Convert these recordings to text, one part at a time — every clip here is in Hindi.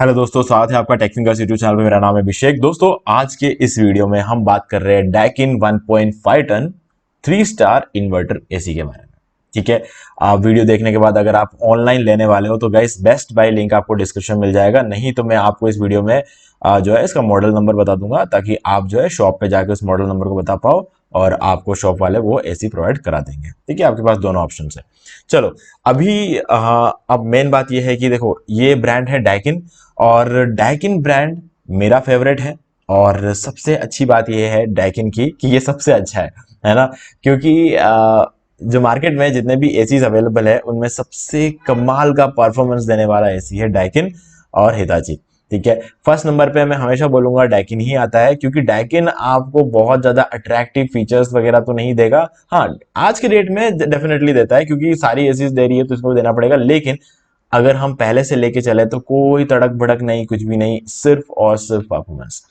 हेलो दोस्तों, स्वागत है आपका टेक्निकल यूट्यूब चैनल पे। मेरा नाम है अभिषेक। दोस्तों, आज के इस वीडियो में हम बात कर रहे हैं Daikin 1.5 ton 3 star inverter AC के बारे में। ठीक है, आप वीडियो देखने के बाद अगर आप ऑनलाइन लेने वाले हो तो गाइस बेस्ट बाय लिंक आपको डिस्क्रिप्शन मिल जाएगा, नहीं तो मैं आपको इस वीडियो में जो है इसका मॉडल नंबर बता दूंगा ताकि आप जो है शॉप पे जाकर उस मॉडल नंबर को बता पाओ और आपको शॉप वाले वो एसी प्रोवाइड करा देंगे। ठीक है, आपके पास दोनों ऑप्शन है। चलो, अभी अब मेन बात यह है कि देखो, ये ब्रांड है डाइकिन और डाइकिन ब्रांड मेरा फेवरेट है। और सबसे अच्छी बात यह है डाइकिन की कि ये सबसे अच्छा है ना। क्योंकि जो मार्केट में जितने भी एसीज अवेलेबल है उनमें सबसे कमाल का परफॉर्मेंस देने वाला एसी है डाइकिन और हिताची। ठीक है, फर्स्ट नंबर पे मैं हमेशा बोलूंगा डाइकिन ही आता है, क्योंकि डाइकिन आपको बहुत ज्यादा अट्रैक्टिव फीचर्स वगैरह तो नहीं देगा। हाँ, आज के डेट में डेफिनेटली देता है क्योंकि सारी एसीज दे रही है तो इसको देना पड़ेगा, लेकिन अगर हम पहले से लेके चले तो कोई तड़क भड़क नहीं, कुछ भी नहीं, सिर्फ और सिर्फ परफॉर्मेंस।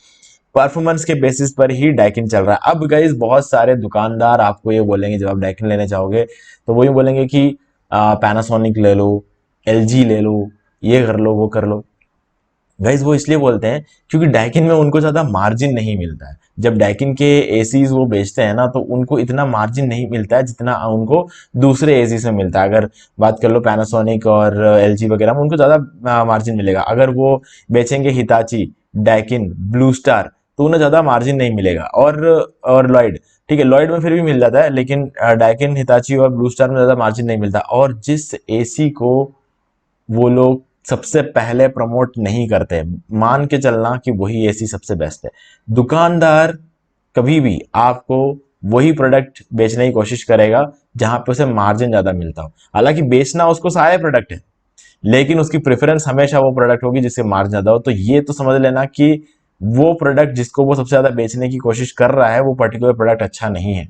परफॉर्मेंस के बेसिस पर ही डाइकिन चल रहा है। अब गाइस बहुत सारे दुकानदार आपको ये बोलेंगे, जब आप डाइकिन लेने चाहोगे तो वो ये बोलेंगे कि पैनासोनिक ले लो, एलजी ले लो, ये कर लो, वो कर लो। गाइज वो इसलिए बोलते हैं क्योंकि डाइकिन में उनको ज्यादा मार्जिन नहीं मिलता है। जब डाइकिन के एसीज वो बेचते हैं ना तो उनको इतना मार्जिन नहीं मिलता है जितना उनको दूसरे एसीज में मिलता है। अगर बात कर लो पैनासोनिक और एलजी वगैरह में, उनको ज्यादा मार्जिन मिलेगा। अगर वो बेचेंगे हिताची, डाइकिन, ब्लू स्टार, तो उन्हें ज्यादा मार्जिन नहीं मिलेगा। और लॉयड, ठीक है, लॉयड में फिर भी मिल जाता है, लेकिन डाइकिन, हिताची और ब्लू स्टार में ज्यादा मार्जिन नहीं मिलता। और जिस एसी को वो लोग सबसे पहले प्रमोट नहीं करते, मान के चलना कि वही एसी सबसे बेस्ट है। दुकानदार कभी भी आपको वही प्रोडक्ट बेचने की कोशिश करेगा जहां पे उसे मार्जिन ज्यादा मिलता हो। हालांकि बेचना उसको सारे प्रोडक्ट है, लेकिन उसकी प्रेफरेंस हमेशा वो प्रोडक्ट होगी जिससे मार्जिन ज्यादा हो। तो ये तो समझ लेना कि वो प्रोडक्ट जिसको वो सबसे ज्यादा बेचने की कोशिश कर रहा है वो पर्टिकुलर प्रोडक्ट अच्छा नहीं है।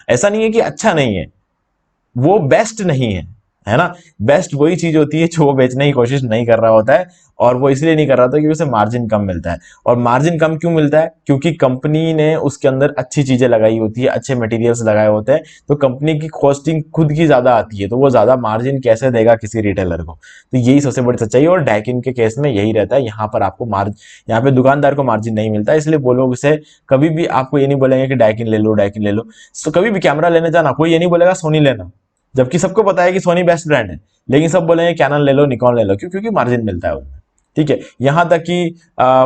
ऐसा नहीं है कि अच्छा नहीं है, वो बेस्ट नहीं है ना। बेस्ट वही चीज होती है जो वो बेचने की कोशिश नहीं कर रहा होता है, और वो इसलिए नहीं कर रहा था क्योंकि उसे मार्जिन कम मिलता है। और मार्जिन कम क्यों मिलता है? क्योंकि कंपनी ने उसके अंदर अच्छी चीजें लगाई होती है, अच्छे मटेरियल्स लगाए होते हैं, तो कंपनी की कॉस्टिंग खुद की ज्यादा आती है, तो वो ज्यादा मार्जिन कैसे देगा किसी रिटेलर को। तो यही सबसे बड़ी सच्चाई है, और डाइकिन के केस में यही रहता है। यहाँ पर आपको यहाँ पे दुकानदार को मार्जिन नहीं मिलता, इसलिए वो लोग उसे कभी भी आपको ये नहीं बोलेंगे कि डाइकिन ले लो, डाइकिन ले लो। तो कभी भी कैमरा लेने जाना कोई ये नहीं बोलेगा सोनी लेना, जबकि सबको पता है कि सोनी बेस्ट ब्रांड है, लेकिन सब बोलेंगे कैनन ले लो, निकॉन ले लो। क्यों? क्योंकि मार्जिन मिलता है उनमें। ठीक है, यहां तक कि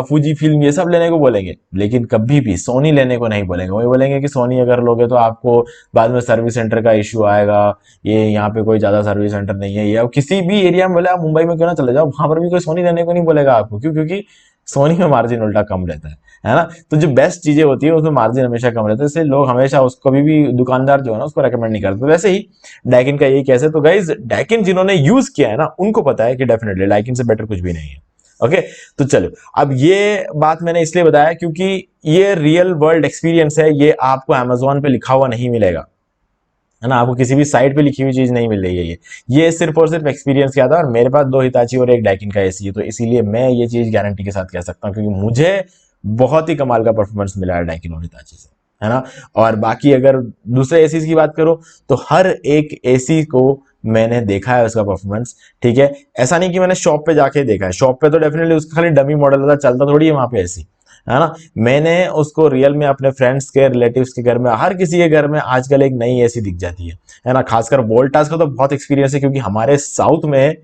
फूजी फिल्म ये सब लेने को बोलेंगे, लेकिन कभी भी सोनी लेने को नहीं बोलेंगे। वही बोलेंगे कि सोनी अगर लोगे तो आपको बाद में सर्विस सेंटर का इश्यू आएगा, ये यहाँ पे कोई ज्यादा सर्विस सेंटर नहीं है। या किसी भी एरिया में बोले, आप मुंबई में क्यों ना चले जाओ, वहां पर भी कोई सोनी लेने को नहीं बोलेगा आपको। क्यों? क्योंकि सोनी में मार्जिन उल्टा कम रहता है ना। तो जो बेस्ट चीजें होती है उसमें मार्जिन हमेशा कम रहता है, इसलिए लोग हमेशा उसको, कभी भी दुकानदार जो है ना, उसको रेकमेंड नहीं करते। तो वैसे ही डाइकिन का यही कैसे। तो गाइज डाइकिन जिन्होंने यूज किया है ना उनको पता है कि डेफिनेटली डाइकिन से बेटर कुछ भी नहीं है। ओके, तो चलो, अब ये बात मैंने इसलिए बताया क्योंकि ये रियल वर्ल्ड एक्सपीरियंस है, ये आपको अमेजोन पे लिखा हुआ नहीं मिलेगा, है ना। आपको किसी भी साइट पे लिखी हुई चीज नहीं मिल रही है। ये सिर्फ और सिर्फ एक्सपीरियंस किया था, और मेरे पास 2 हिताची और 1 डाइकिन का एसी है, तो इसीलिए मैं ये चीज गारंटी के साथ कह सकता हूँ, क्योंकि मुझे बहुत ही कमाल का परफॉर्मेंस मिला है डाइकिन और हिताची से, है ना। और बाकी अगर दूसरे एसी की बात करो तो हर एक एसी को मैंने देखा है उसका परफॉर्मेंस। ठीक है, ऐसा नहीं कि मैंने शॉप पे जाके देखा है, शॉप पे तो डेफिनेटली उसका खाली डमी मॉडल होता है, चलता थोड़ी है वहां पे एसी, है ना। मैंने उसको रियल में अपने फ्रेंड्स के, रिलेटिव्स के घर में, हर किसी के घर में आजकल एक नई एसी दिख जाती है ना। खासकर वोल्टास का तो बहुत एक्सपीरियंस है, क्योंकि हमारे साउथ में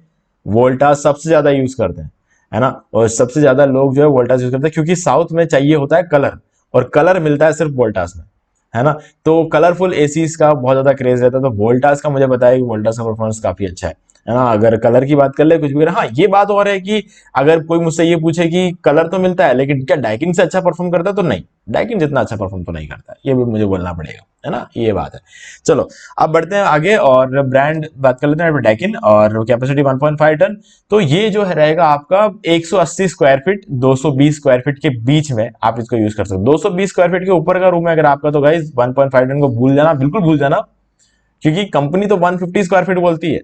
वोल्टास सबसे ज्यादा यूज करते हैं, है ना। और सबसे ज्यादा लोग जो है वोल्टास यूज करते हैं, क्योंकि साउथ में चाहिए होता है कलर, और कलर मिलता है सिर्फ वोल्टास में, है ना। तो कलरफुल एसीज का बहुत ज्यादा क्रेज रहता है, तो वोल्टास का मुझे पता है कि वोल्टास का परफॉर्मेंस काफी अच्छा है ना। अगर कलर की बात कर ले, कुछ भी हाँ, ये बात और है कि अगर कोई मुझसे ये पूछे कि कलर तो मिलता है लेकिन क्या डाइकिन से अच्छा परफॉर्म करता है, तो नहीं, डाइकिन जितना अच्छा परफॉर्म तो नहीं करता है, ये भी मुझे बोलना पड़ेगा, है ना। ये बात है। चलो, अब बढ़ते हैं आगे और ब्रांड बात कर लेते हैं डाइकिन, और कैपेसिटी 1.5 टन। तो ये जो है रहेगा आपका 180 स्क्वायर फीट 220 स्क्वायर फीट के बीच में आप इसको यूज कर सकते हो। 220 स्क्वायर फीट के ऊपर का रूम है अगर आपका, तो गाइस 1.5 टन को भूल जाना, बिल्कुल भूल जाना, क्योंकि कंपनी तो 150 स्क्वायर फीट बोलती है।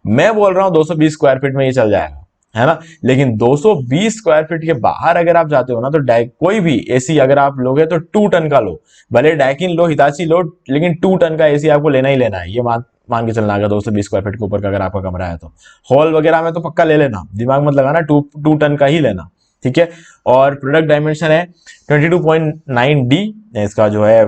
मैं बोल रहा हूं 220 स्क्वायर फीट में ये चल जाएगा, है ना। लेकिन 220 स्क्वायर फीट के बाहर अगर आप जाते हो ना, तो कोई भी एसी अगर आप लोगे तो 2 टन का लो, भले डाइकिन लो, हिताची लो, लेकिन 2 टन का एसी आपको लेना ही लेना है। ये मान के चलना, अगर 220 स्क्वायर फीट के ऊपर का अगर आपका कमरा है तो हॉल वगैरह में तो पक्का ले लेना, दिमाग मत लगाना, 2 टन का ही लेना, ठीक है। और प्रोडक्ट डायमेंशन है 22.9D, इसका जो है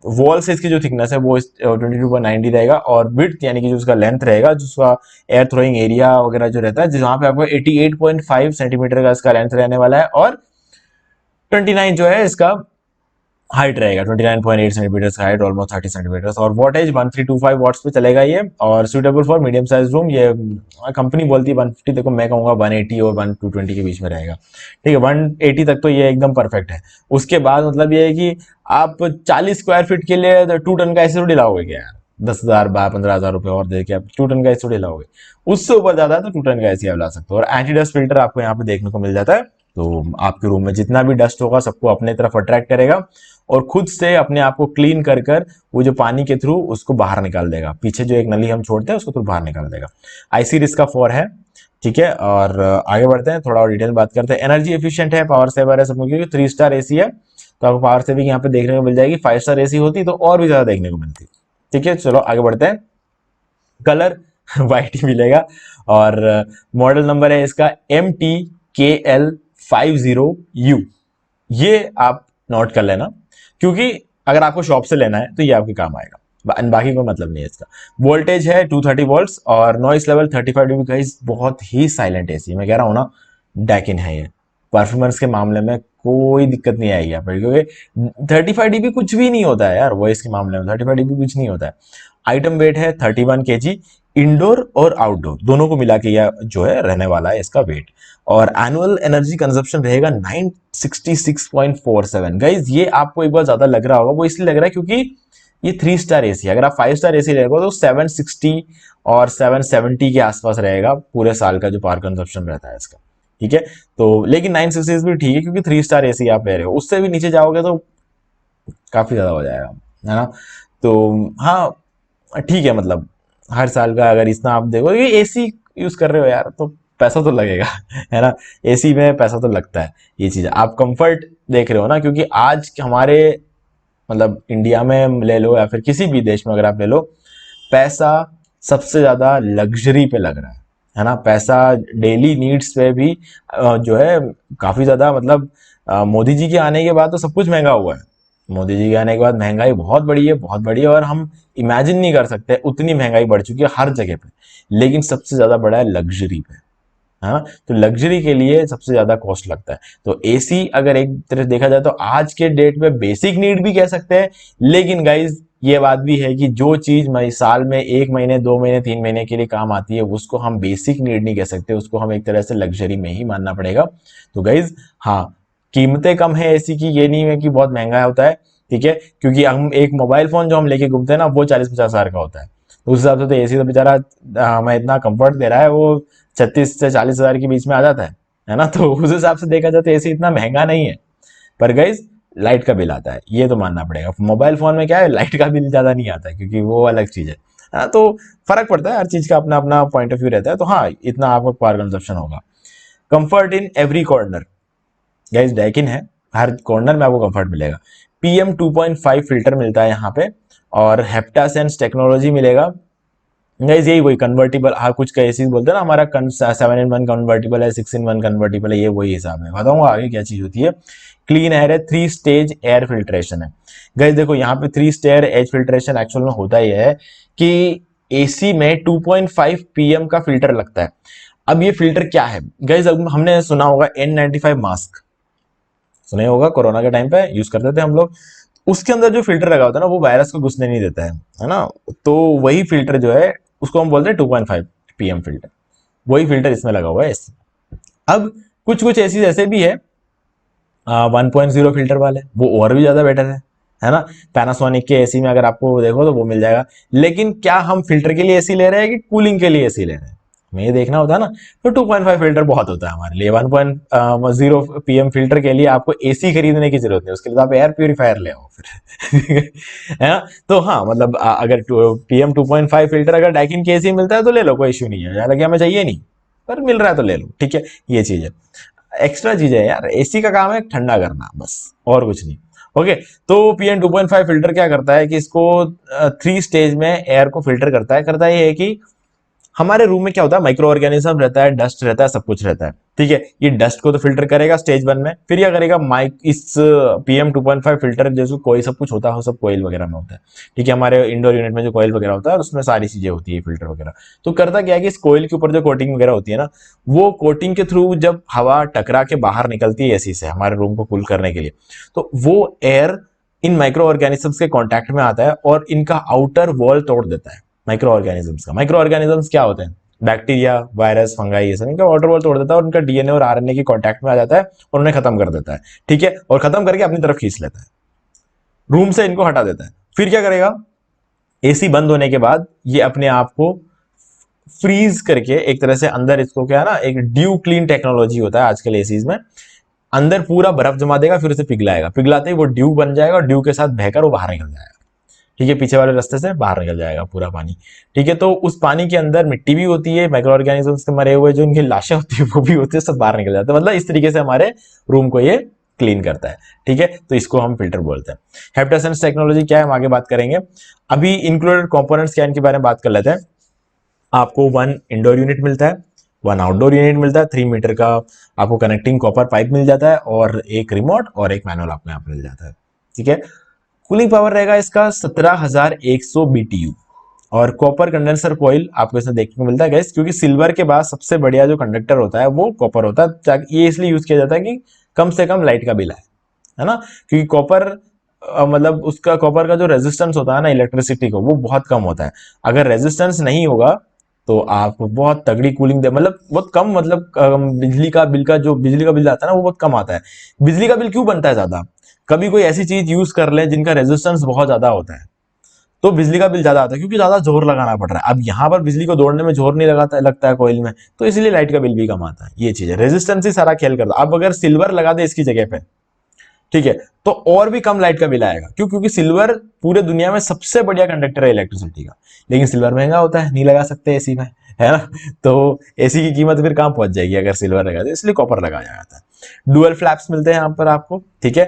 वॉल से इसकी जो थिकनेस है वो 22.9D रहेगा, और विड्थ यानी कि जो उसका लेंथ रहेगा, जो उसका एयर थ्रोइंग एरिया वगैरह जो रहता है, जहाँ पे आपको 88.5 सेंटीमीटर का इसका लेंथ रहने वाला है, और 29 जो है इसका हाइट रहेगा, 29.8 सेंटीमीटर का हाइट, ऑलमोस्ट 30 सेंटीमीटर, और वॉटेज 1325 वॉट्स पे चलेगा ये, और suitable for medium size room. ये कंपनी बोलती है 150, देखो मैं कहूँगा 180 और 220 के बीच में रहेगा, ठीक है। 180 तक तो ये एकदम परफेक्ट है। उसके बाद मतलब ये है कि आप 40 स्क्वायर फीट के लिए 2 टन का ऐसे थोड़ी लाओगे क्या यार, 10,000 15,000 रुपए और दे के आप 2 टन का एसी थोड़ी लाओगे। उससे ऊपर ज्यादा है तो 2 टन का एसी आप ला सकते हो। और एंटी डस्ट फिल्टर आपको यहाँ पे देखने को मिल जाता है, तो आपके रूम में जितना भी डस्ट होगा सबको अपने तरफ अट्रैक्ट करेगा, और खुद से अपने आप को क्लीन कर कर वो जो पानी के थ्रू उसको बाहर निकाल देगा। पीछे जो एक नली हम छोड़ते हैं उसको थ्रू बाहर निकाल देगा। आईसी इसका 4 है, ठीक है। और आगे बढ़ते हैं, थोड़ा और डिटेल बात करते हैं। एनर्जी एफिशिएंट है, पावर सेवर है, सब क्योंकि 3 स्टार एसी है तो आपको पावर सेविंग यहाँ पे देखने को मिल जाएगी। 5 स्टार एसी होती तो और भी ज्यादा देखने को मिलती, ठीक है। चलो आगे बढ़ते हैं। कलर व्हाइट ही मिलेगा, और मॉडल नंबर है इसका MTKL50U। ये आप नोट कर लेना, क्योंकि अगर आपको शॉप से लेना है तो ये आपके काम आएगा, बाकी कोई मतलब नहीं है इसका। वोल्टेज है 230 वोल्ट्स, और नॉइस लेवल 35 dB का। बहुत ही साइलेंट एसी, मैं कह रहा हूँ ना, डैकिन है ये। परफॉर्मेंस के मामले में कोई दिक्कत नहीं आएगी यहाँ पर, क्योंकि 35 dB कुछ भी नहीं होता है यार, वॉइस के मामले में 35 dB कुछ नहीं होता है। आइटम वेट है 31 kg, इंडोर और आउटडोर दोनों को मिला के यह जो है रहने वाला है इसका वेट। और एनुअल एनर्जी कंजप्शन रहेगा 966.47। गाइज ये आपको एक बार ज्यादा लग रहा होगा, वो इसलिए लग रहा है क्योंकि ये 3 स्टार एसी। अगर आप 5 स्टार एसी रहेगा तो 760 और 770 के आसपास रहेगा पूरे साल का जो पावर कंजप्शन रहता है इसका, ठीक है। तो लेकिन 966 भी ठीक है, क्योंकि 3 स्टार एसी आप ले रहे हो। उससे भी नीचे जाओगे तो काफी ज्यादा हो जाएगा, है ना। तो हाँ ठीक है, मतलब हर साल का अगर इतना आप देखो, ये एसी यूज कर रहे हो यार तो पैसा तो लगेगा, है ना। एसी में पैसा तो लगता है, ये चीज आप कंफर्ट देख रहे हो ना, क्योंकि आज हमारे मतलब इंडिया में ले लो या फिर किसी भी देश में अगर आप ले लो, पैसा सबसे ज्यादा लग्जरी पे लग रहा है ना। पैसा डेली नीड्स पे भी जो है काफी ज्यादा, मतलब मोदी जी के आने के बाद तो सब कुछ महंगा हुआ है। मोदी जी के आने के बाद महंगाई बहुत बड़ी है, बहुत बड़ी है, और हम इमेजिन नहीं कर सकते उतनी महंगाई बढ़ चुकी है हर जगह पे। लेकिन सबसे ज्यादा बढ़ा है लग्जरी पे, हाँ। तो लग्जरी के लिए सबसे ज्यादा कॉस्ट लगता है। तो एसी अगर एक तरह देखा जाए तो आज के डेट में बेसिक नीड भी कह सकते हैं, लेकिन गाइज ये बात भी है कि जो चीज साल में 1 महीने 2 महीने 3 महीने के लिए काम आती है उसको हम बेसिक नीड नहीं कह सकते, उसको हम एक तरह से लग्जरी में ही मानना पड़ेगा। तो गाइज हाँ, कीमतें कम है एसी की, ये नहीं है कि बहुत महंगा होता है, ठीक है। क्योंकि हम एक मोबाइल फोन जो हम लेके घूमते हैं ना, वो 40-50 हजार का होता है। तो उस हिसाब से तो एसी तो बेचारा हमें इतना कंफर्ट दे रहा है, वो 36 से 40 हजार के बीच में आ जाता है ना। तो उस हिसाब से देखा जाए तो एसी इतना महंगा नहीं है। पर गाइज लाइट का बिल आता है, ये तो मानना पड़ेगा। मोबाइल फोन में क्या है, लाइट का बिल ज्यादा नहीं आता है, क्योंकि वो अलग चीज है। हाँ, तो फर्क पड़ता है, हर चीज का अपना अपना पॉइंट ऑफ व्यू रहता है। तो हाँ, इतना आपको पावर कंजप्शन होगा। Comfort in every corner, guys Daikin है, हर कॉर्नर में आपको कंफर्ट मिलेगा। PM 2.5 फिल्टर मिलता है यहाँ पे, और हेप्टासेंस टेक्नोलॉजी मिलेगा। गाइस यही वही कन्वर्टिबल, हाँ कुछ कैसे बोलते हैं ना, हमारा 7-in-1 कन्वर्टिबल है, 6-in-1 कन्वर्टिबल है, ये वही हिसाब है। बताऊंगा आगे क्या चीज होती है। क्लीन एयर है, 3 स्टेज एयर फिल्ट्रेशन है। गाइस देखो यहाँ पे 3 स्टेज एयर फिल्ट्रेशन एक्चुअल में होता ही है कि एसी में 2.5 PM का फिल्टर लगता है। अब ये फिल्टर क्या है गाइस, अब हमने सुना होगा N95 मास्क, सुना होगा, कोरोना के टाइम पे यूज करते थे हम लोग। उसके अंदर जो फिल्टर लगा होता है ना, वो वायरस को घुसने नहीं देता है ना। तो वही फिल्टर जो है उसको हम बोलते हैं 2.5 PM फिल्टर, वही फिल्टर इसमें लगा हुआ है। अब कुछ कुछ एसी ऐसे भी है 1.0 फिल्टर वाले, वो और भी ज्यादा बेटर है ना। पैनासोनिक के एसी में अगर आपको देखो तो वो मिल जाएगा। लेकिन क्या हम फिल्टर के लिए एसी ले रहे हैं कि कूलिंग के लिए एसी ले रहे हैं, हमें ये देखना होता है ना। तो 2.5 फिल्टर बहुत होता है हमारे लिए। 1.0 PM फिल्टर के लिए आपको एसी खरीदने की जरूरत नहीं, उसके लिए तो आप एयर प्यूरिफायर ले आओ फिर है ना। तो हाँ, मतलब अगर PM 2.5 फिल्टर अगर डैकिन के एसी मिलता है तो ले लो, कोई इश्यू नहीं है। हालांकि हमें चाहिए नहीं, पर मिल रहा है तो ले लो, ठीक है। ये चीज है, एक्स्ट्रा चीज है यार, एसी का काम है ठंडा करना बस, और कुछ नहीं। ओके, तो PM 2.5 फिल्टर क्या करता है कि इसको 3 स्टेज में एयर को फिल्टर करता है ये है कि हमारे रूम में क्या होता है, माइक्रो ऑर्गेनिज्म रहता है, डस्ट रहता है, सब कुछ रहता है, ठीक है। ये डस्ट को तो फिल्टर करेगा स्टेज 1 में, फिर क्या करेगा माइक इस PM 2.5 फिल्टर जैसे कोई सब कुछ होता है, वो सब कोयल वगैरह में होता है, ठीक है। हमारे इंडोर यूनिट में जो कोयल वगैरह होता है उसमें सारी चीजें होती है फिल्टर वगैरह। तो करता क्या है कि इस कोयल के ऊपर जो कोटिंग वगैरह होती है ना, वो कोटिंग के थ्रू जब हवा टकरा के बाहर निकलती है एसी से हमारे रूम को कूल करने के लिए, तो वो एयर इन माइक्रो ऑर्गेनिजम्स के कांटेक्ट में आता है और इनका आउटर वॉल तोड़ देता है। माइक्रो ऑर्गेनिजम्स का, माइक्रो ऑर्गेनिजम्स क्या होते हैं, बैक्टीरिया, वायरस, फंगाई, ये सब इनका वाटर वॉल तोड़ देता है और उनका डीएनए और आरएनए की कांटेक्ट में आ जाता है और उन्हें खत्म कर देता है, ठीक है। और खत्म करके अपनी तरफ खींच लेता है, रूम से इनको हटा देता है। फिर क्या करेगा, एसी बंद होने के बाद ये अपने आप को फ्रीज करके एक तरह से अंदर, इसको क्या है ना, एक ड्यू क्लीन टेक्नोलॉजी होता है आजकल एसीज में, अंदर पूरा बर्फ जमा देगा, फिर उसे पिघलाएगा, पिघलाते ही वो ड्यू बन जाएगा और ड्यू के साथ बहकर वो बाहर निकल जाएगा, ठीक है। पीछे वाले रास्ते से बाहर निकल जाएगा पूरा पानी, ठीक है। तो उस पानी के अंदर मिट्टी भी होती है, माइक्रो ऑर्गेनिजम्स के मरे हुए जो उनकी लाशें होती है वो भी होती है, सब बाहर निकल जाते हैं। मतलब इस तरीके से हमारे रूम को ये क्लीन करता है, ठीक है। तो इसको हम फिल्टर बोलते हैं। हेप्टासेंस टेक्नोलॉजी क्या है हम आगे बात करेंगे। अभी इंक्लूडेड कंपोनेंट्स क्या है इनके बारे में बात कर लेते हैं। आपको 1 इंडोर यूनिट मिलता है, 1 आउटडोर यूनिट मिलता है, 3 मीटर का आपको कनेक्टिंग कॉपर पाइप मिल जाता है और एक रिमोट और एक मैनुअल आपको यहाँ पर मिल जाता है, ठीक है। कूलिंग पावर रहेगा इसका 17,100 BTU और कॉपर कंडेंसर कॉइल आपको इसमें देखने को मिलता है गैस, क्योंकि सिल्वर के बाद सबसे बढ़िया जो कंडक्टर होता है वो कॉपर होता है। ये इसलिए यूज किया जाता है कि कम से कम लाइट का बिल है ना, क्योंकि कॉपर मतलब उसका कॉपर का जो रेजिस्टेंस होता है ना इलेक्ट्रिसिटी को, वो बहुत कम होता है। अगर रेजिस्टेंस नहीं होगा तो आपको बहुत तगड़ी कूलिंग दे, मतलब बहुत कम, मतलब बिजली का बिल आता है ना वो बहुत कम आता है। बिजली का बिल क्यों बनता है ज्यादा, कभी कोई ऐसी चीज यूज कर ले जिनका रेजिस्टेंस बहुत ज्यादा होता है तो बिजली का बिल ज्यादा आता है, क्योंकि ज्यादा जोर लगाना पड़ रहा है। अब यहाँ पर बिजली को दौड़ने में जोर नहीं लगता है कोयल में, तो इसलिए लाइट का बिल भी कम आता है। ये चीज है, रेजिस्टेंस ही सारा खेल करता है। अब अगर सिल्वर लगा दे इसकी जगह पे, ठीक है, तो और भी कम लाइट का बिल आएगा। क्यों, क्योंकि सिल्वर पूरे दुनिया में सबसे बढ़िया कंडक्टर है इलेक्ट्रिसिटी का, लेकिन सिल्वर महंगा होता है, नहीं लगा सकते एसी में, है ना। तो एसी की कीमत फिर कहां पहुंच जाएगी अगर सिल्वर लगा दे, इसलिए कॉपर लगाया जाता है। डुअल फ्लैप्स मिलते हैं यहाँ पर आपको, ठीक है।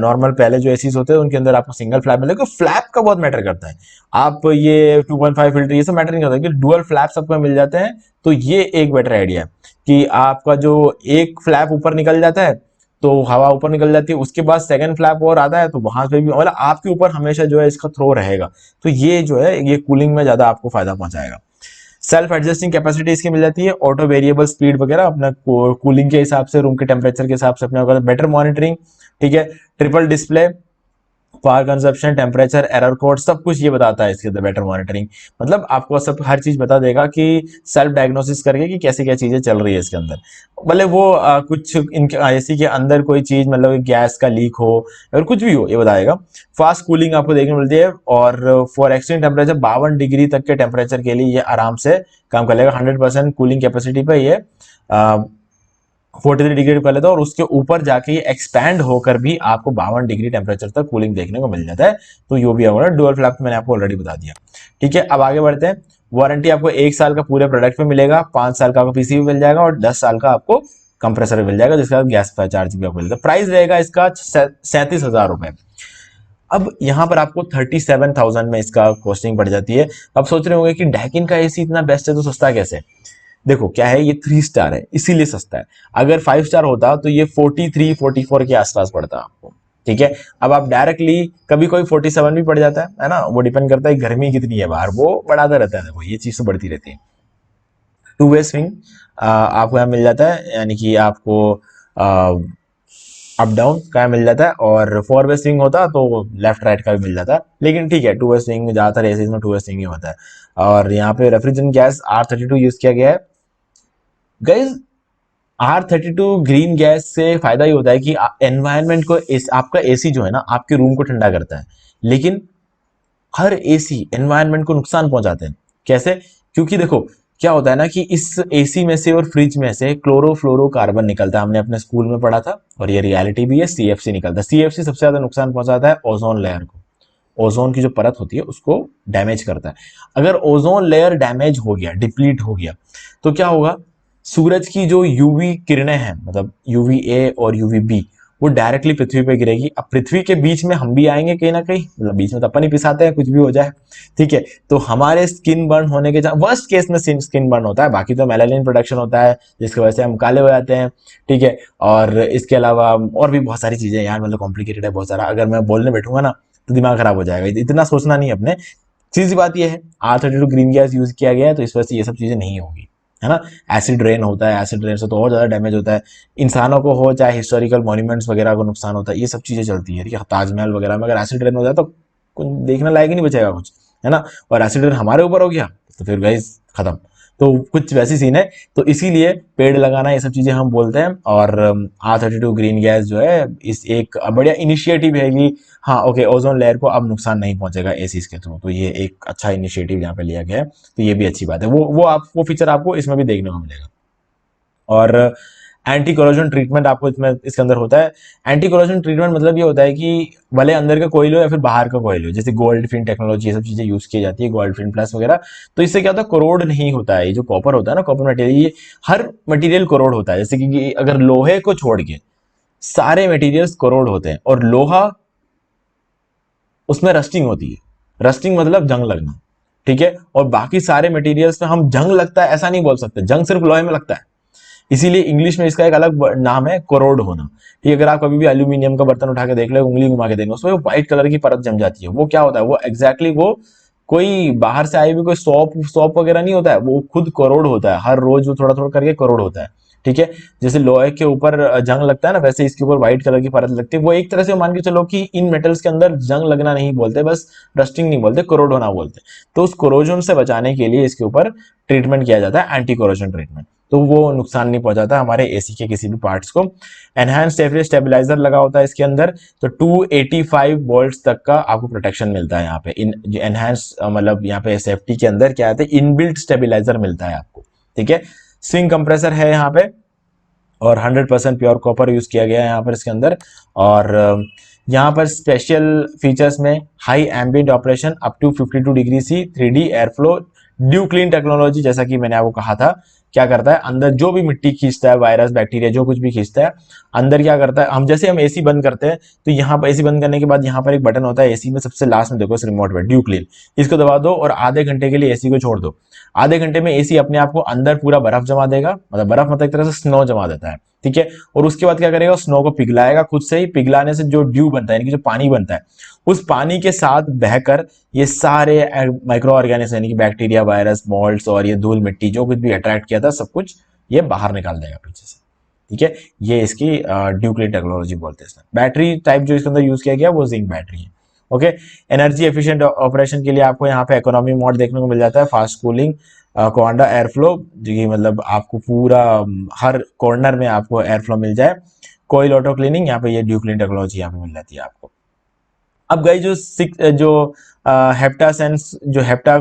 नॉर्मल पहले जो एसीज होते हैं उनके अंदर आपको सिंगल फ्लैप मिलेगा। फ्लैप का बहुत मैटर करता है। आप ये 2.5 फिल्टर ये सब मैटर नहीं करता कि डुअल फ्लैप्स आपको मिल जाते हैं, तो ये एक बेटर आइडिया है कि आपका जो एक फ्लैप ऊपर निकल जाता है तो हवा ऊपर निकल जाती है, उसके बाद सेकंड फ्लैप और आता है तो वहां पे भी मतलब आपके ऊपर हमेशा जो है इसका थ्रो रहेगा, तो ये जो है ये कूलिंग में ज्यादा आपको फायदा पहुंचाएगा। सेल्फ एडजस्टिंग कैपेसिटी इसकी मिल जाती है, ऑटो वेरिएबल स्पीड वगैरह अपना कूलिंग के हिसाब से, रूम के टेम्परेचर के हिसाब से अपने बेटर मॉनिटरिंग, ठीक है। Triple display, power consumption, temperature, error code, सब कुछ ये बताता है इसके अंदर बेटर मॉनिटरिंग। मतलब आपको सब हर चीज बता देगा कि सेल्फ डायग्नोसिस करके कि कैसी क्या चीजें चल रही है इसके अंदर। भले वो कुछ इनके एसी के अंदर कोई चीज मतलब गैस का लीक हो और कुछ भी हो ये बताएगा। फास्ट कूलिंग आपको देखने को मिलती है और फॉर एक्सट्रीम टेम्परेचर 52 डिग्री तक के टेम्परेचर के लिए ये आराम से काम कर लेगा। 100% कूलिंग कैपेसिटी पे ये 43 डिग्री कर लेता है और उसके ऊपर जाके ये एक्सपैंड होकर भी आपको 52 डिग्री टेम्परेचर तक कूलिंग देखने को मिल जाता है। तो यो भी होगा डुअल फ्लैप, मैंने आपको ऑलरेडी बता दिया, ठीक है। अब आगे बढ़ते हैं। वारंटी आपको 1 साल का पूरे प्रोडक्ट पे मिलेगा, 5 साल का आपको पीसी मिल जाएगा और 10 साल का आपको कंप्रेसर मिल जाएगा, जिसका गैस चार्ज भी आपको मिलता है। प्राइस रहेगा इसका 37,000 रुपए। अब यहाँ पर आपको 37,000 में इसका कॉस्टिंग पड़ जाती है। अब सोच रहे होंगे कि डैकिन का एसी इतना बेस्ट है तो सस्ता कैसे। देखो क्या है, ये 3 स्टार है इसीलिए सस्ता है। अगर 5 स्टार होता तो ये 43-44 के आसपास पड़ता आपको, ठीक है। अब आप डायरेक्टली कभी कोई 47 भी पड़ जाता है ना, वो डिपेंड करता है गर्मी कितनी है बाहर, वो बढ़ाता रहता है। देखो ये चीज तो बढ़ती रहती है। 2 वे स्विंग आपको यहाँ मिल जाता है, यानी कि आपको अप डाउन का मिल जाता है, और 4 वे स्विंग होता तो लेफ्ट राइट का भी मिल जाता है, लेकिन ठीक है 2 वे स्विंग ज्यादातर एसीज में 2 वे स्विंग ही होता है। और यहाँ पे रेफ्रिजरेंट गैस R32 यूज किया गया है। गाइज R32 ग्रीन गैस से फायदा ये होता है कि एनवायरनमेंट को आपका एसी जो है ना आपके रूम को ठंडा करता है, लेकिन हर एसी एनवायरनमेंट को नुकसान पहुंचाते हैं। कैसे, क्योंकि देखो क्या होता है ना कि इस एसी में से और फ्रिज में से क्लोरोफ्लोरोकार्बन निकलता है, हमने अपने स्कूल में पढ़ा था और ये रियलिटी भी है। CFC निकलता है। CFC सबसे ज्यादा नुकसान पहुंचाता है ओजोन लेयर को, ओजोन की जो परत होती है उसको डैमेज करता है। अगर ओजोन लेयर डैमेज हो गया, डिप्लीट हो गया, तो क्या होगा, सूरज की जो यूवी किरणें हैं, मतलब UVA और UVB, वो डायरेक्टली पृथ्वी पे गिरेगी। अब पृथ्वी के बीच में हम भी आएंगे कहीं ना कहीं, मतलब बीच में तो अपन ही पिसाते हैं कुछ भी हो जाए, ठीक है। तो हमारे स्किन बर्न होने के वर्स्ट केस में स्किन बर्न होता है, बाकी तो मेलानिन प्रोडक्शन होता है जिसकी वजह से हम काले हो जाते हैं, ठीक है। और इसके अलावा और भी बहुत सारी चीजें यार, मतलब कॉम्प्लिकेटेड है बहुत सारा, अगर मैं बोलने बैठूंगा ना तो दिमाग खराब हो जाएगा, इतना सोचना नहीं अपने। सीधी बात यह है, R32 ग्रीन गैस यूज किया गया है तो इस वजह से ये सब चीजें नहीं होगी, है ना। एसिड रेन होता है, एसिड रेन से तो और ज्यादा डैमेज होता है, इंसानों को हो चाहे हिस्टोरिकल मॉन्यूमेंट्स वगैरह को नुकसान होता है, ये सब चीजें चलती है, ठीक है। ताजमहल वगैरह में अगर एसिड रेन हो जाए तो कुछ देखने लायक ही नहीं बचेगा कुछ, है ना। और एसिड रेन हमारे ऊपर हो गया तो फिर गाइस खत्म। तो कुछ वैसी सीन है, तो इसीलिए पेड़ लगाना ये सब चीजें हम बोलते हैं। और R32 ग्रीन गैस जो है इस एक बढ़िया इनिशिएटिव है कि हाँ ओके, ओजोन लेयर को अब नुकसान नहीं पहुंचेगा एसीज के थ्रू, तो ये एक अच्छा इनिशिएटिव यहाँ पे लिया गया है, तो ये भी अच्छी बात है। वो फीचर आपको इसमें भी देखने को मिलेगा। और एंटी कोरोजन ट्रीटमेंट आपको इसमें इसके अंदर होता है। एंटी कोरोजन ट्रीटमेंट मतलब ये होता है कि भले अंदर का कोयल हो या फिर बाहर का कोयल हो, जैसे गोल्ड फिन टेक्नोलॉजी ये सब चीजें यूज की जाती है, गोल्ड फिन प्लस वगैरह। तो इससे क्या होता है, कोरोड नहीं होता है। ये जो कॉपर होता है ना, कॉपर मटेरियल, ये हर मटेरियल कोरोड होता है। जैसे कि अगर लोहे को छोड़ के सारे मटेरियल्स कोरोड होते हैं, और लोहा उसमें रस्टिंग होती है। रस्टिंग मतलब जंग लगना, ठीक है। और बाकी सारे मटेरियल्स में हम जंग लगता है ऐसा नहीं बोल सकते, जंग सिर्फ लोहे में लगता है, इसीलिए इंग्लिश में इसका एक अलग नाम है कोरोड होना, ठीक है। अगर आप कभी भी एल्यूमिनियम का बर्तन उठा के देख लो, उंगली घुमा के देख लो, उसमें व्हाइट कलर की परत जम जाती है। वो क्या होता है, वो एग्जैक्टली वो कोई बाहर से आई हुई कोई सॉप सॉप वगैरह नहीं होता है, वो खुद कोरोड होता है। हर रोज वो थोड़ा थोड़ा करके कोरोड होता है, ठीक है। जैसे लोहे के ऊपर जंग लगता है ना, वैसे इसके ऊपर व्हाइट कलर की परत लगती है। वो एक तरह से मान के चलो कि इन मेटल्स के अंदर जंग लगना नहीं बोलते, बस रस्टिंग नहीं बोलते, कोरोड होना बोलते। तो उस कोरोजन से बचाने के लिए इसके ऊपर ट्रीटमेंट किया जाता है, एंटी कोरोजन ट्रीटमेंट। तो वो नुकसान नहीं पहुंचाता हमारे एसी के किसी भी पार्ट्स को। एनहांस टेम्परेचर स्टेबलाइजर लगा होता है इसके अंदर, तो 285 वोल्ट्स तक का आपको प्रोटेक्शन मिलता है यहाँ पे। इन एनहांस मतलब यहाँ पे सेफ्टी के अंदर क्या है, इनबिल्ट स्टेबलाइजर मिलता है आपको, ठीक है। स्विंग कंप्रेसर है यहाँ पे, और 100% प्योर कॉपर यूज किया गया है यहाँ पर इसके अंदर। और यहाँ पर स्पेशल फीचर्स में high ambient operation up to 52 degree C, 3D air flow, dew clean technology, जैसा कि मैंने आपको कहा था। क्या करता है, अंदर जो भी मिट्टी खींचता है, वायरस बैक्टीरिया जो कुछ भी खींचता है, अंदर क्या करता है, हम जैसे हम एसी बंद करते हैं तो यहाँ पर एसी बंद करने के बाद यहाँ पर एक बटन होता है एसी में, सबसे लास्ट में देखो इस रिमोट पे, ड्यू क्लीन, इसको दबा दो और आधे घंटे के लिए एसी को छोड़ दो। आधे घंटे में एसी अपने आप को अंदर पूरा बर्फ जमा देगा, मतलब बर्फ मतलब एक तरह से स्नो जमा देता है, ठीक है। और उसके बाद क्या करेगा, स्नो को पिघलाएगा खुद से ही। पिघलाने से जो ड्यू बनता है, यानी कि जो पानी बनता है, उस पानी के साथ बहकर ये सारे माइक्रो ऑर्गेनिज्म यानी कि बैक्टीरिया, वायरस, मोल्ड्स और ये धूल मिट्टी जो कुछ भी अट्रैक्ट किया था, सब कुछ ये बाहर निकाल देगा पीछे से, ठीक है। ये इसकी ड्यू क्लीन टेक्नोलॉजी बोलते हैं। बैटरी टाइप जो इसके अंदर यूज किया गया वो जिंक बैटरी है, ओके। एनर्जी एफिशिएंट ऑपरेशन के लिए आपको यहाँ पे इकोनॉमी मोड देखने को मिल जाता है, फास्ट कूलिंग, क्वांडा एयर फ्लो, जो कि मतलब आपको पूरा हर कॉर्नर में आपको एयर फ्लो मिल जाए। कोयल ऑटो क्लीनिंग, यहाँ पे ये ड्यू क्लीन टेक्नोलॉजी यहाँ पे मिल जाती है आपको। अब गई जो हेप्टा सेंस, जो हेप्टा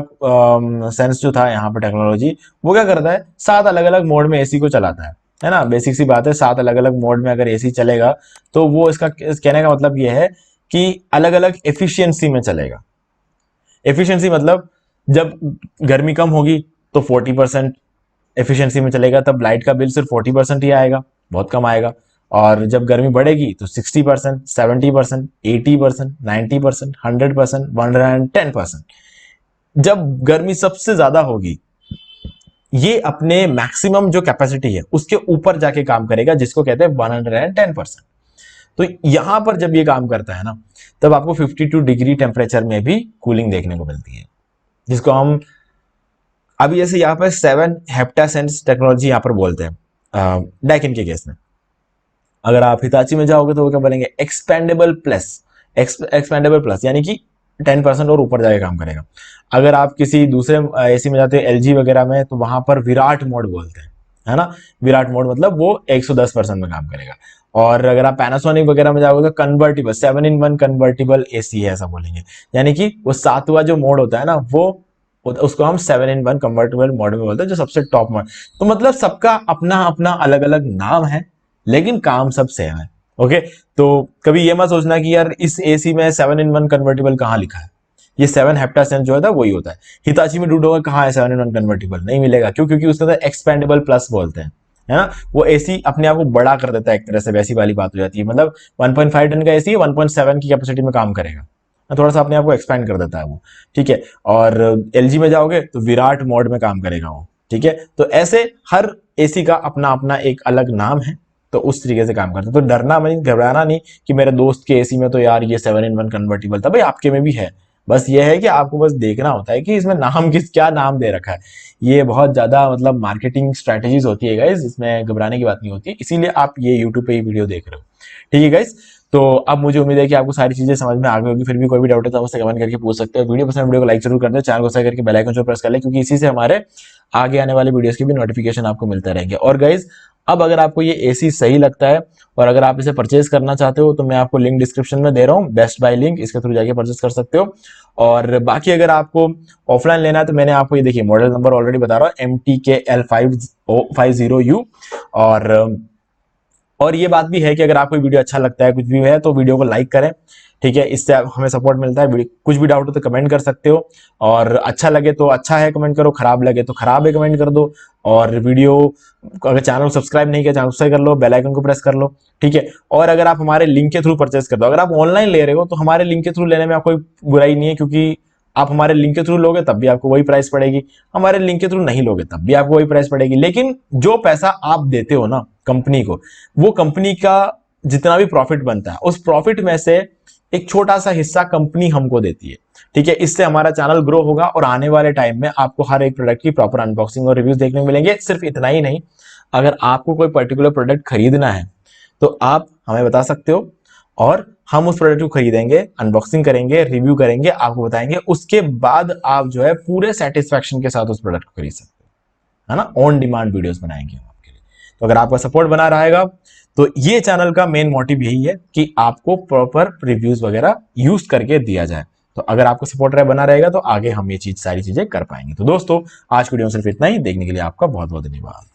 सेंस जो था यहाँ पे टेक्नोलॉजी, वो क्या करता है, 7 अलग अलग मोड में एसी को चलाता है ना। बेसिक सी बात है, 7 अलग अलग मोड में अगर एसी चलेगा तो वो इसका कहने का मतलब ये है कि अलग अलग एफिशिएंसी में चलेगा। एफिशिएंसी मतलब जब गर्मी कम होगी तो 40% एफिशिएंसी में चलेगा, तब लाइट का बिल सिर्फ 40% ही आएगा, बहुत कम आएगा। और जब गर्मी बढ़ेगी तो 60%, 70%, 80%, 90%, 100%, 110%। जब गर्मी सबसे ज्यादा होगी, ये अपने मैक्सिमम जो कैपेसिटी है उसके ऊपर जाके काम करेगा, जिसको कहते हैं 110%। तो यहां पर जब ये काम करता है ना, तब आपको 52 डिग्री टेम्परेचर में भी कूलिंग देखने को मिलती है, जिसको हम अभी जैसे यहाँ पर 7 हेप्टासेंस टेक्नोलॉजी यहाँ पर बोलते हैं डाइकिन के केस में। अगर आप हिताची में जाओगे तो वो क्या बनेंगे, एक्सपेंडेबल प्लस, एक्सपेंडेबल प्लस यानी कि 10% और ऊपर जाके काम करेगा। अगर आप किसी दूसरे एसी में जाते हैं, एलजी वगैरह में, तो वहां पर विराट मोड बोलते हैं, है ना। विराट मोड मतलब वो 110% में काम करेगा। और अगर आप पैनासोनिक वगैरह में जाओगे तो कन्वर्टिबल, 7-in-1 कन्वर्टिबल एसी है ऐसा बोलेंगे, यानी कि वो 7वां जो मोड होता है ना, वो उसको हम 7-in-1 कन्वर्टिबल मोड में बोलते हैं, जो सबसे टॉप मोड। तो मतलब सबका अपना अपना अलग अलग नाम है, लेकिन काम सब सेम है, ओके। तो कभी ये मत सोचना कि यार इस एसी में 7-in-1 कन्वर्टिबल कहाँ लिखा है, ये 7 हेप्टासेंस जो है वही होता है। हिताची में ढूंढोगे कहाँ है 7-in-1 कन्वर्टिबल, नहीं मिलेगा। क्यों? क्योंकि उसके अंदर एक्सपेंडेबल प्लस बोलते हैं, है ना। वो एसी अपने आप को बड़ा कर देता है एक तरह से, वैसी वाली बात हो जाती है। मतलब 1.5 टन का एसी 1.7 की कैपेसिटी में काम करेगा, थोड़ा सा अपने आप को एक्सपैंड कर देता है वो, ठीक है। और एलजी में जाओगे तो विराट मोड में काम करेगा वो, ठीक है। तो ऐसे हर एसी का अपना अपना एक अलग नाम है, तो उस तरीके से काम करता है। तो डरना नहीं, घबराना नहीं कि मेरे दोस्त के एसी में तो यार ये 7-in-1 कन्वर्टेबल था, भाई आपके में भी है। बस ये है कि आपको बस देखना होता है कि इसमें नाम क्या नाम दे रखा है। ये बहुत ज्यादा मतलब मार्केटिंग स्ट्रेटेजीज होती है गाइस, इसमें घबराने की बात नहीं होती, इसीलिए आप ये यूट्यूब पे ही वीडियो देख रहे हो, ठीक है गाइस। तो अब मुझे उम्मीद है कि आपको सारी चीजें समझ में आ गई होगी। फिर भी कोई भी डाउट है तो मुझसे कमेंट करके पूछ सकते हो। वीडियो पसंद, वीडियो को लाइक जरूर कर दो, चैनल को सब्सक्राइब करके बेल आइकन जरूर प्रेस कर ले, क्योंकि इसी से हमारे आगे आने वाले वीडियोस की भी नोटिफिकेशन आपको मिलते रहेंगे। और गाइज अब अगर आपको ये एसी सही लगता है और अगर आप इसे परचेज करना चाहते हो तो मैं आपको लिंक डिस्क्रिप्शन में दे रहा हूँ, बेस्ट बाय लिंक, इसके थ्रू जाके परचेज कर सकते हो। और बाकी अगर आपको ऑफलाइन लेना है तो मैंने आपको ये देखिए मॉडल नंबर ऑलरेडी बता रहा हूँ, MTKL50U। और ये बात भी है कि अगर आपको वीडियो अच्छा लगता है, कुछ भी है, तो वीडियो को लाइक करें, ठीक है। इससे हमें सपोर्ट मिलता है। कुछ भी डाउट हो तो कमेंट कर सकते हो, और अच्छा लगे तो अच्छा है कमेंट करो, खराब लगे तो खराब है कमेंट कर दो। और वीडियो अगर चैनल सब्सक्राइब नहीं किया, चैनल सब्सक्राइब कर लो, बेल आइकन को प्रेस कर लो, ठीक है। और अगर आप हमारे लिंक के थ्रू परचेस कर दो, अगर आप ऑनलाइन ले रहे हो तो हमारे लिंक के थ्रू लेने में कोई बुराई नहीं है, क्योंकि आप हमारे लिंक के थ्रू लोगे तब भी आपको वही प्राइस पड़ेगी, हमारे लिंक के थ्रू नहीं लोगे तब भी आपको वही प्राइस पड़ेगी। लेकिन जो पैसा आप देते हो ना कंपनी को, वो कंपनी का जितना भी प्रॉफिट बनता है उस प्रॉफिट में से एक छोटा सा हिस्सा कंपनी हमको देती है, ठीक है। इससे हमारा चैनल ग्रो होगा और आने वाले टाइम में आपको हर एक प्रोडक्ट की प्रॉपर अनबॉक्सिंग और रिव्यूज देखने को मिलेंगे। सिर्फ इतना ही नहीं, अगर आपको कोई पर्टिकुलर प्रोडक्ट खरीदना है तो आप हमें बता सकते हो, और हम उस प्रोडक्ट को खरीदेंगे, अनबॉक्सिंग करेंगे, रिव्यू करेंगे, आपको बताएंगे, उसके बाद आप जो है पूरे सेटिस्फैक्शन के साथ उस प्रोडक्ट को खरीद सकते हो, है ना। ऑन डिमांड वीडियोस बनाएंगे हम आपके लिए। तो अगर आपका सपोर्ट बना रहेगा तो ये चैनल का मेन मोटिव यही है कि आपको प्रॉपर रिव्यूज वगैरह यूज करके दिया जाए। तो अगर आपको सपोर्ट बना रहेगा तो आगे हम ये सारी चीजें कर पाएंगे। तो दोस्तों आज की वीडियो में सिर्फ इतना ही, देखने के लिए आपका बहुत बहुत धन्यवाद।